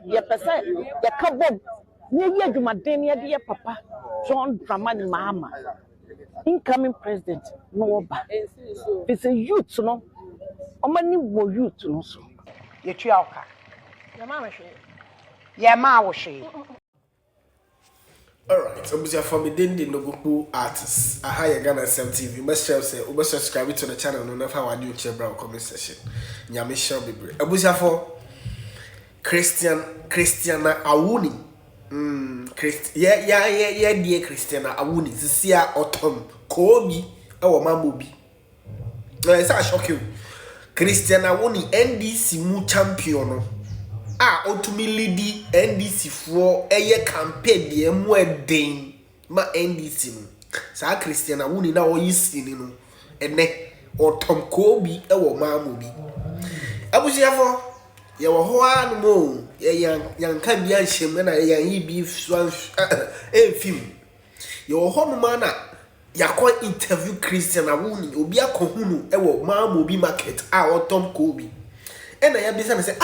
Ye pese ye kabom. Nye ye adwumaden ye de papa John Dramani Mahama. Incoming president no ba. It's a youth no. Omani wo youth no so. Ye twa oka. Ye ma hwe. Ye ma wo hwe. Alright, so we are from the Dindi Nogoku artists. I hire Ghana Asem TV. Must say, we must subscribe to the channel. No matter what you check brown comment section. Nyame shall be brave. Abuja for Christina Awuni. Dear Christina Awuni. This year autumn. Koobi. Our Mamobi. No, it's a shock you. Christina Awuni NDC mu champion. Ultimately NDC for a campaign the mweden ma NDC no sa Christina Awuni na o yisini no ene otom Koobi e wo Mamobi abusiafo ye wo ho anu mo ye yan kan bia nhyem na ye yan yi bi swan film ye wo ho no ma na yakọ interview Christina Awuni obi akohunu e wo Mamobi market otom Koobi ena ya bisa me say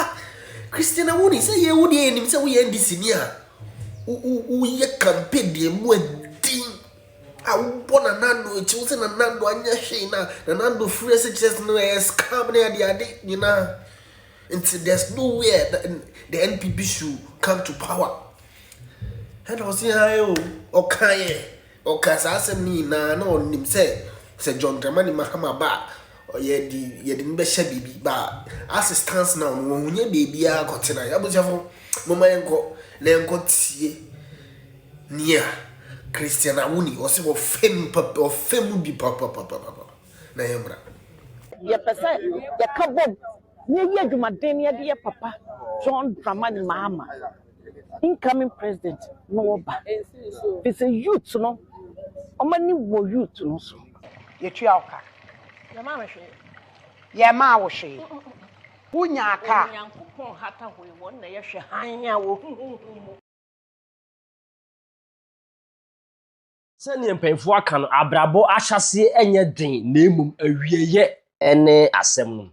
Christina Awuni say ye wo de enim say wo ye NDC ni a wo ye campaign de mu adin wo bona nando e wo say na nando anya hwe na nando free SHS no scam na ade nyina until there's nowhere that the NPP should come to power. And I was saying ayo okay sa Asem ni na onim say John Dramani Mahama ba ye di mbesha bibi ba assistance now no hunye baby a kotena ya bozafo mama yenko na yenko tie nia Christina Awuni o se wo fem bi papa na yemra Ye pese ye kabom nye ye adwumaden ye de papa John Dramani Mahama. Incoming president no ba. It's a youth no. Omani wo youth no so. Ye twa oka. Ye ma hwe. Ye ma wo hwe. Wunya aka. Nyankopon hata hwe won na ye hwe hanya wo. Sani mpemfo aka no abrabo ahyase enye den na emum awieye ene asem no.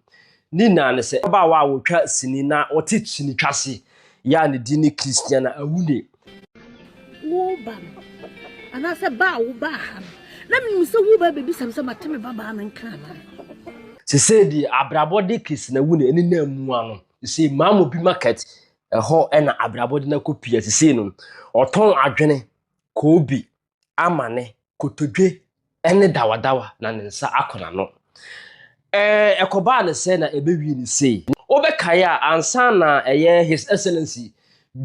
Ni na ne se ba wa wotwa sini na wote sini twase ya ne di ni Christina Awuni. Wo ba. Ana se ba wo ba ha. Na me se wo ba bebi sam mateme baba na nka na. Se di abrabo de Christina Awuni eni na mu ano. Se Mamobi market ho ena abrabo de na kopia se no. Oton adwene Koobi amane kotodwe ene dawadawa na ne nsa akona no. Ekoba ne se na ebewi ni sei. Obekaya ansa na His Excellency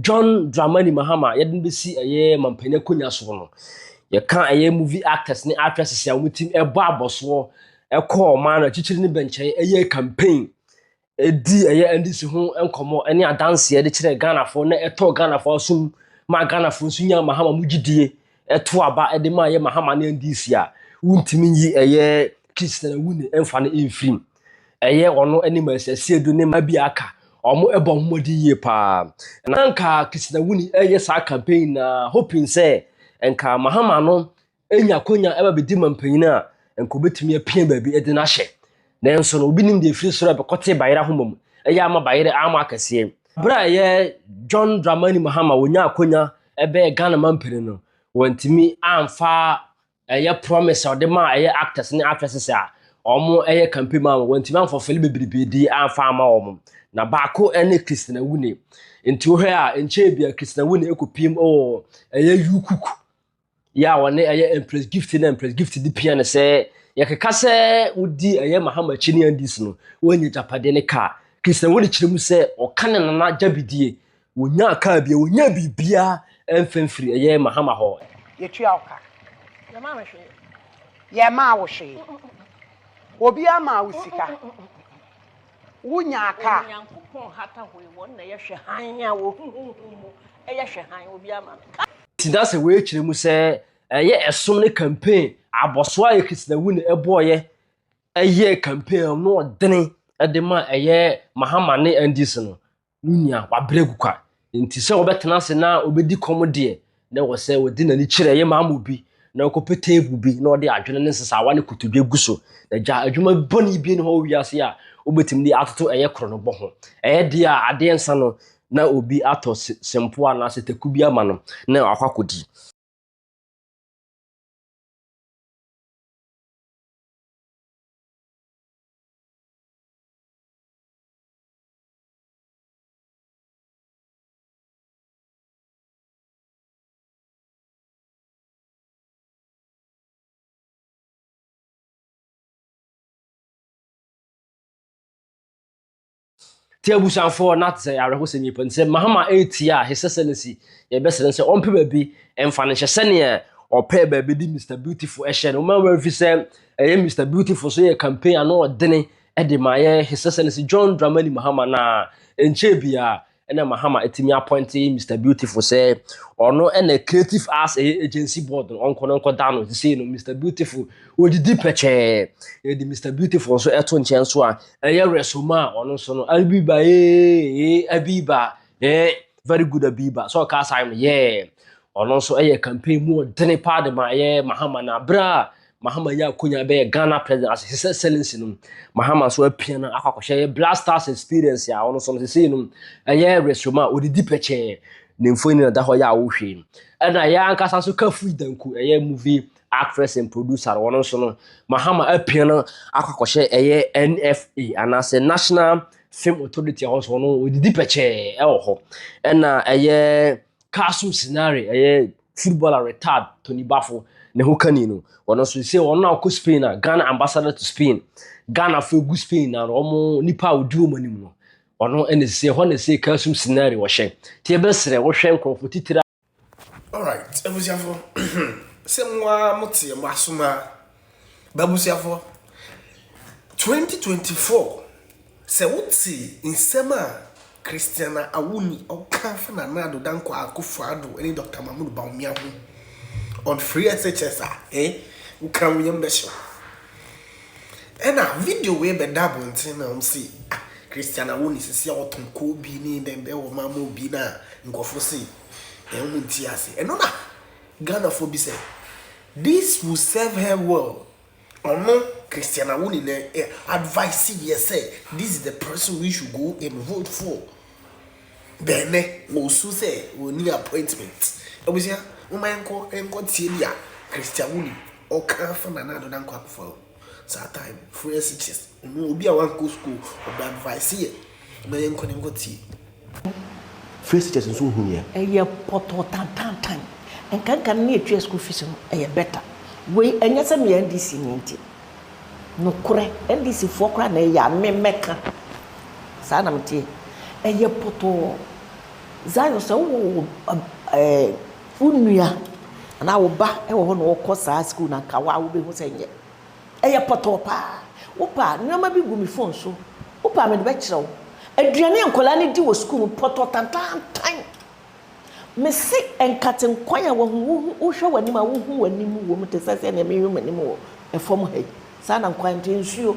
John Dramani Mahama yedin besi mampanya konya so no. Ye kan movie actors ni actresses ya mutim ebo aboso ekọ ma na chichiri ni benche campaign edi NDC ho enkomo ene adanse de kire Ghana fo na eto Ghana fo sum ma Ghana fo sunya Mahama mugidie eto aba ede ma Mahama na NDC a wuntimi yi Christina Awuni emfa na infim ono anima asase edu ne ma bi aka omo ebo mmodi ye pa na nka Christina Awuni sa campaign na hoping say enka Mahama no enya konya eba bedi mampanyina enko betimi apia baabi ede na hye na enso no obi nim de free soro be kote bayira homom ama bayira ama akase bra John Dramani Mahama wonya konya ebe Ghana mampere no wantimi amfa promise or the ma actors ni actresses a omo campaign ma wantimi amfa fele bebribedi amfa ama omo na baako ene Christina Awuni nti wo a enche bia Christina Awuni ekopim yukuku ya wone empress gift na empress gift di pia ne se yekeka se udi Mahama chini andis no wonye japade ne ka Christina Awuni chiremu se okane na jabidie wonya aka bia wonya bibia emfemfiri Mahama ho Ye twa oka. Ye ma hwe. Ye ma wo hwe. Obi ama wo sika. Wunya aka. Nyankopon hata hwe won na ye hwe hanya wo. Hwe hanya obi ama. Tidase we chiremu se esom ne campaign aboso aye Christina Awuni eboye campaign no odene edema Mahama ne NDC no nunya wabregu kwa nti se obetena se na obedi komode na wo se wodi na ni kire Mamobi na okope table bi na ode adwene ne nsesa wa ne kotodwe guso na ja adwuma boni bi ne ho wiase a obetim ni atoto kro no bo ho dia ade nsa no na obi ato sempo ana se takubi ama no na akwakodi ti abusanfo na tse areho se nipa nse mahama 8 a his excellency ye besere nse ompe baabi emfa ne hyese ne ope baabi di Mr Beautiful ehye no ma wa fi se Mr Beautiful so ye campaign ano odene de ma ye his excellency John Dramani Mahama na enche bia ena Mahama etimi appoint Mr Beautiful say ono na creative arts agency board onko down say no Mr Beautiful odidi peche di Mr Beautiful so eto nchen so a resoma ono so no abiba abiba very good abiba so ka say no ono so campaign mu odene pa de ma ye Mahama na bra Mahama ya kunya be Ghana president as his excellency no Mahama so apia na akwakohye blasters experience ya ono so say no resoma odidi peche nemfoni na da ho ya wohwe na ya ankasa so kafu danku movie actress and producer ono so no Mahama apia na akwakohye NFA anase National Film Authority ho so no odidi peche ho na castle scenario footballer retired Tony Bafo ne ho kani no ono so say ono akọ Spain na Ghana ambassador to Spain Ghana for good Spain na omo nipa odu omanim no ono ene say ho na say castle scenario wo hye tie besere wo hwe nkrofo titira. All right, ebusiafo se mwa motie masuma babusiafo 2024 se wuti insema Christina Awuni okafa na nado danko akufado eni Dr. Mamobi Baumia on free SHS ukam yembesho ena video we be double ntina umsi Christina Awuni sisi oton Koobi ni ndembe wo Mamobi na ngofo si munti ase enona Ghana for be say this will serve her well. Ono Christina Awuni advice you say this is the person we should go and vote for. Bene also say we need appointment. Obusia umanko enko tielia Christina Awuni o kan fa na do dan kwa for that time free SHS no obi a wan go school or advice here me enko nem go tie free SHS nso hu ye eye poto tan enkan na etwa school fees no eye better we enye se me NDC nti no kure NDC fo kura na ya memeka sa na mtie eye poto zayo se wo unua na wo ba e wo ho no ko sa school na kawa wo be ho se nye eye poto pa wo pa nyoma bi gu mi phone so wo pa me de be kire wo aduane enkola ni di wo school poto tan me si enkaten kwan a wo hwe wani ma wo hu wani mu wo mte sase na me hwe wani mu wo e fom he sa na kwan te nsuo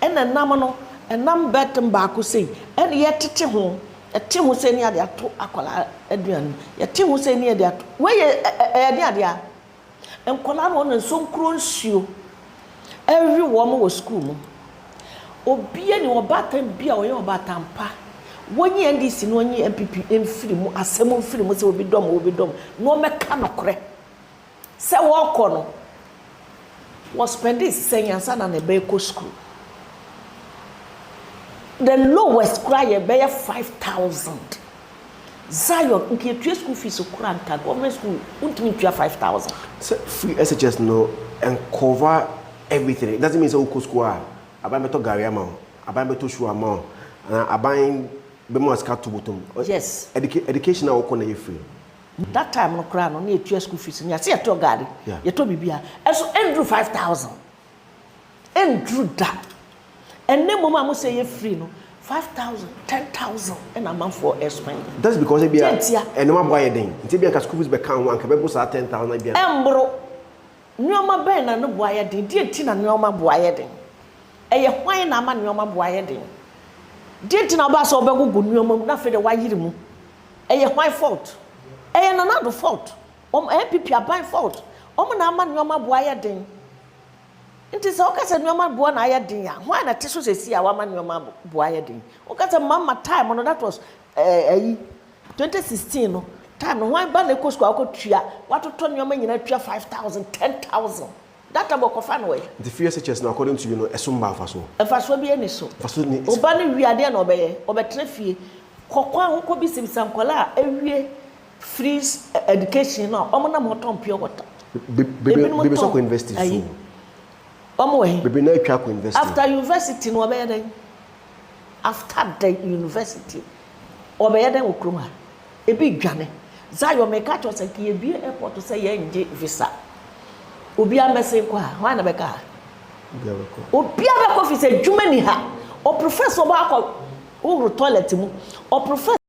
ena nam no enam betem ba ko sei ene ye tete ho ete ho se ni ade ato akola aduane ye te ho se ni ade ato we ye ade a enkola no no nso nkro nsuo every wo mo wo school mu obie ni obatan bia wo ye obatan pa wonyi NDC no onyi MPP emfiri mu Asem emfiri mu se obi dom no meka nokre se wo kọ no wo spend this senyansa na be ko school the lowest cry be 5,000 Zion nke tue school fees kura nka government school untimi tue 5,000 so free SHS no and cover everything. It doesn't mean so school aban beto gari ama aban beto shoe ama aban be mo aska to bottom. Yes, education na woko na ye free that time no kra no na etua school fees nya se eto gari yeto bibia eso endru 5,000 endru da enne mom am say ye free no 5,000 10,000 and a month for spend. That's because be and no boy den nti be ka school fees be kan wan ka be bosa 10,000 bia embro nyoma ben na no boaye den die ti na nyoma boaye den eye hwan na ama nyoma boaye den die ti na ba so obegugu nyoma na fe de wayiri mu eye hwan fault eye na do fault MPP aban fault na ama nyoma boaye den it is okay say nyoma boa na aye den ya hwan na teso sesi a wa ama nyoma boaye den okay say mama time no that was 2016 no time no wan ba na ko school akotua watoto nyoma nyina tua 5,000 10,000 that time okofa no way the fear such now according to you know esumba faso faso bi eni so faso ni oba ne wiade na obeye obetre fie kokwa hoko bi simsankola awie free education na omo na moton pure water bebe so ko invest so omo we bebe na twa ko invest after university no obeye den after the university obeye den okroma ebi dwane zayo meka cho se ki ebi airport se ye nje visa obi amese kwa hwan na beka obi abeko fi se dwuma ni ha o professor ba ko o toilet mu o professor